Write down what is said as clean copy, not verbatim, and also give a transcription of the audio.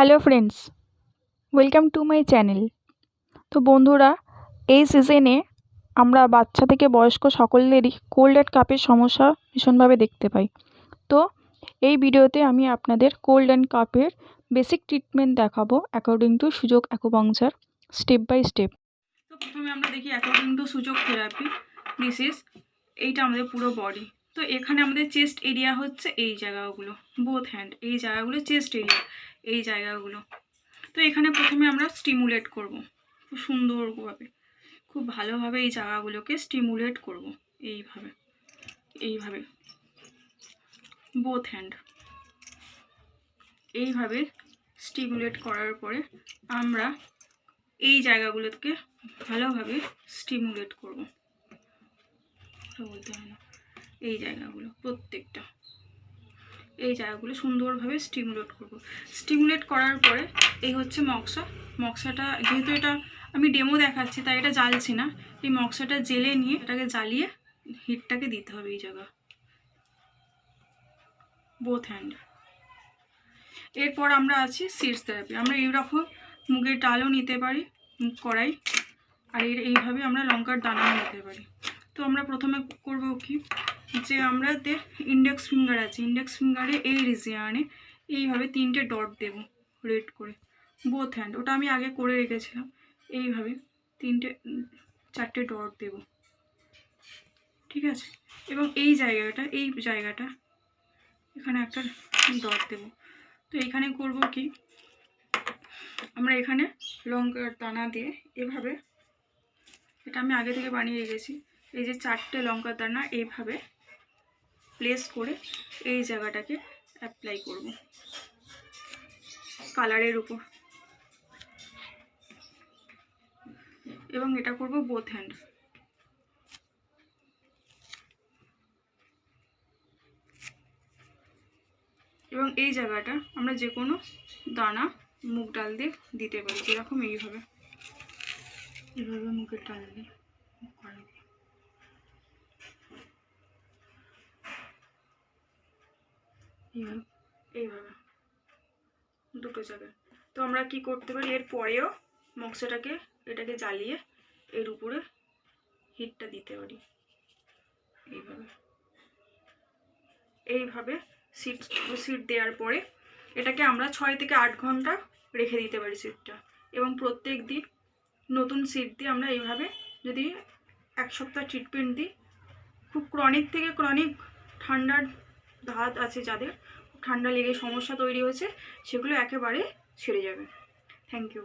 Hello friends, welcome to my channel. তো বন্ধুরা, এই সিজনে আমরা বাচ্চা থেকে বয়স্ক সকলেরই কোল্ড অ্যান্ড কাপের সমস্যা ভীষণভাবে দেখতে পাই। তো এই ভিডিওতে আমি আপনাদের কোল্ড অ্যান্ড কাপের বেসিক ট্রিটমেন্ট দেখাবো অ্যাকর্ডিং টু সুযোগ অ্যাকুপাংচার স্টেপ বাই স্টেপ। তো প্রথমে আমরা দেখি অ্যাকর্ডিং টু সুযোগ থেরাপি, দিস ইজ এইটা আমাদের পুরো বডি। তো এখানে আমাদের চেস্ট এরিয়া হচ্ছে এই জায়গাগুলো, বোথ হ্যান্ড, এই জায়গাগুলো চেস্ট এরিয়া, এই জায়গাগুলো। তো এখানে প্রথমে আমরা স্টিমুলেট করব খুব সুন্দরভাবে, খুব ভালোভাবে এই জায়গাগুলোকে স্টিমুলেট করব এইভাবে এইভাবে, বোথ হ্যান্ড এইভাবে স্টিমুলেট করার পরে আমরা এই জায়গাগুলোকে ভালোভাবে স্টিমুলেট করব। বলতে হয় না, এই জায়গাগুলো প্রত্যেকটা এই জায়গাগুলো সুন্দরভাবে স্টিমুলেট করব। স্টিমুলেট করার পরে এই হচ্ছে মক্সাটা, যেহেতু এটা আমি ডেমো দেখাচ্ছি তাই এটা জ্বালছি না। এই মক্সাটা জেলে নিয়ে এটাকে জ্বালিয়ে হিটটাকে দিতে হবে এই জায়গা, বোথ হ্যান্ড। এরপর আমরা আছি সিডস থেরাপি। আমরা এইরকম মুগের ডালও নিতে পারি, মুগ কড়াই, আর এইভাবে আমরা লঙ্কার দানাও নিতে পারি। তো আমরা প্রথমে করব কি, যে আমাদের ইন্ডেক্স ফিঙ্গার আছে, ইন্ডেক্স ফিঙ্গারে এই রিজিয়ানে এইভাবে 3টে ডট দেব রেড করে, বোথ হ্যান্ড। ওটা আমি আগে করে রেখেছিলাম। এইভাবে 4টে ডট দেব, ঠিক আছে। এবং এই জায়গাটা এখানে একটা ডট দেব। তো এখানে করব কি, আমরা এখানে লঙ্কার দানা দিয়ে এভাবে, এটা আমি আগে থেকে বানিয়ে রেখেছি, এই যে 4টে লঙ্কার দানা এইভাবে প্লেস করে এই জায়গাটাকে অ্যাপ্লাই করব কালারের উপর, এবং এটা করব বোথ হ্যান্ড। এবং এই জায়গাটা আমরা যে কোনো দানা মুগ ডাল দিয়ে দিতে পারি, যেরকম এইভাবে মুগের ডাল দিয়ে এইভাবে দুটো জায়গায়। তো আমরা কি করতে পারি, এর পরেও এটাকে জ্বালিয়ে এর উপরে হিটটা দিতে পারি এইভাবে সিট দেওয়ার পরে এটাকে আমরা 6 থেকে 8 ঘন্টা রেখে দিতে পারি সিটটা। এবং প্রত্যেক দিন নতুন সিট দিয়ে আমরা এইভাবে যদি 1 সপ্তাহ ট্রিটমেন্ট দিই, খুব ক্রনিক থেকে ক্রনিক ঠান্ডার ধাত আছে, যাদের ঠান্ডা লেগে সমস্যা তৈরি হয়েছে, সেগুলো একেবারে ছেড়ে যাবে। Thank you.